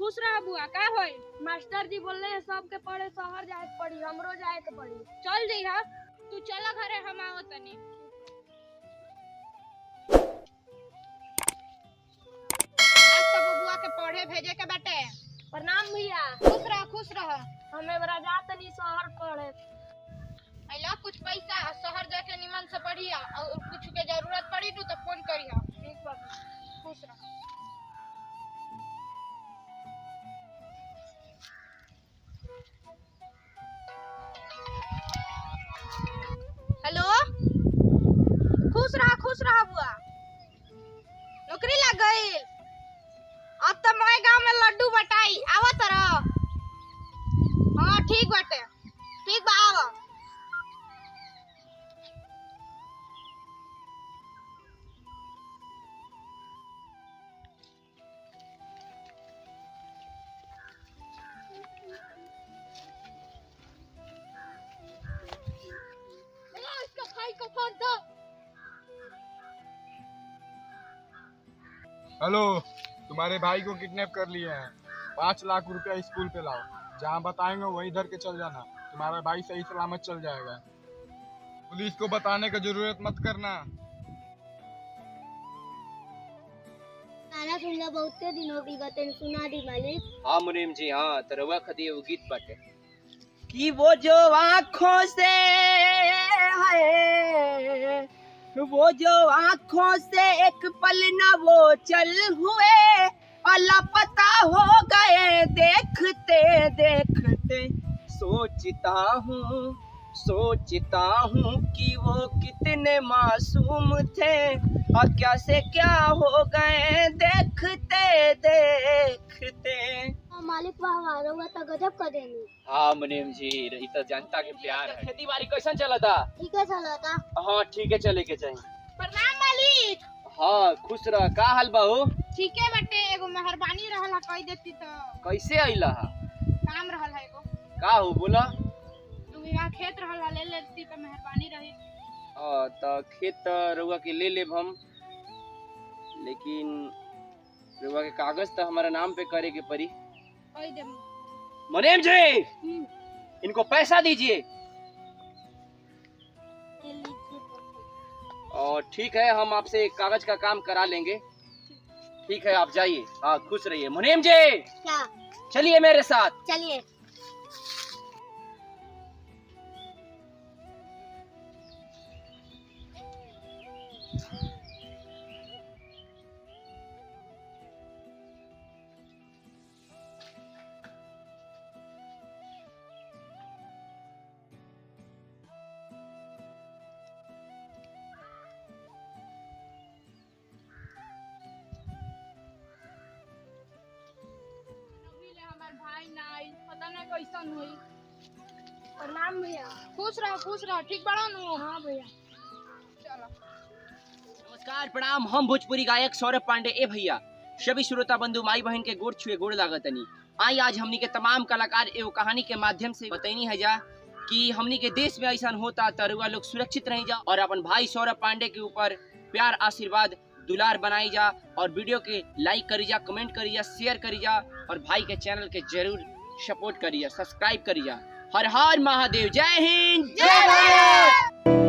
खुश रह बुआ। का होई? मास्टर जी बोल रहे सबके पढ़े शहर जाए के पड़ी, हमरो जाए के पड़ी। चल जइहा। तू चल घरे, हम आओ तनी। आज तो बुआ के पढ़े भेजे के बाटे। प्रणाम भैया। खुश रह खुश रह। हमें बड़ा जा तनी शहर पढ़े। अइला कुछ पैसा शहर जाके निमन से पढ़िया और कुछ के जरूरत पड़ी तो फोन करिया। ठीक बा। खुश रह। हेलो, खुश रह बुआ। नौकरी लग गई। अब तो मोए गांव में लड्डू बटाई आवा तरह। हाँ ठीक बाटे, ठीक बा आवा। इसका भाई को फोन दो। हेलो, तुम्हारे भाई को किडनैप कर लिए हैं। 5 लाख रुपया स्कूल पे लाओ। जहाँ बताएंगे वहीं धर के चल जाना। तुम्हारा भाई सही सलामत चल जाएगा। पुलिस को बताने की जरूरत मत करना। गाना सुनला बहुते दिन हो गई बातें सुना दी मालिक। हाँ मुनीम जी, हाँ तो रउआ खदी वो गीत बाटे कि वो जो आँखों से है, वो जो आँखों से एक पल न वो चल हुए और लापता हो गए देखते देखते। सोचता हूँ कि वो कितने मासूम थे और क्या से क्या हो गए देखते देखते। मालिक हमारो तो गजब कर देनी। हाँ मुनीम जी, ये तो जनता के प्यार है। खेती बाड़ी कैसन चला था? ठीक है चला था। हाँ ठीक है, चले के चाहिए। प्रणाम मालिक। हाँ खुश रह। का हाल बहू? ठीक है बटे, एगो मेहरबानी रहला कह देती तो। कैसे आइला हा? काम रहल है एगो। का हो बोला? तू यहाँ खेत रहला ले लेती तो मेहरबानी रही। तो खेत रउआ के ले लेब हम, लेकिन रउआ के कागज तो हमारा नाम पे करे के पड़ी। कह दे। मुनीम जी, इनको पैसा दीजिए। और ठीक है, हम आपसे कागज का काम करा लेंगे। ठीक है, आप जाइए। हाँ खुश रहिए। मुनीम जी क्या? चलिए मेरे साथ। चलिए। भाई नाई पता नहीं कैसन हुई। प्रणाम भैया। खुश रह। ठीक बड़ा नु? हाँ भैया। चलो। नमस्कार, प्रणाम। हम भोजपुरी गायक सौरभ पांडे। ए भैया, सभी श्रोता बंधु माई बहन के गोड़ छुए गोड़ लागतनी। आई आज हमनी के तमाम कलाकार एवं कहानी के माध्यम से बतैनी है जा कि हमनी के देश में ऐसा होता तरुआ लोग सुरक्षित रही जा और अपन भाई सौरभ पांडे के ऊपर प्यार आशीर्वाद दुलार बनाई जा और वीडियो के लाइक करी जा, कमेंट करी जा, शेयर करी जा और भाई के चैनल के जरूर सपोर्ट करी जा, सब्सक्राइब करी जा। हर हर महादेव। जय हिंद, जय भारत।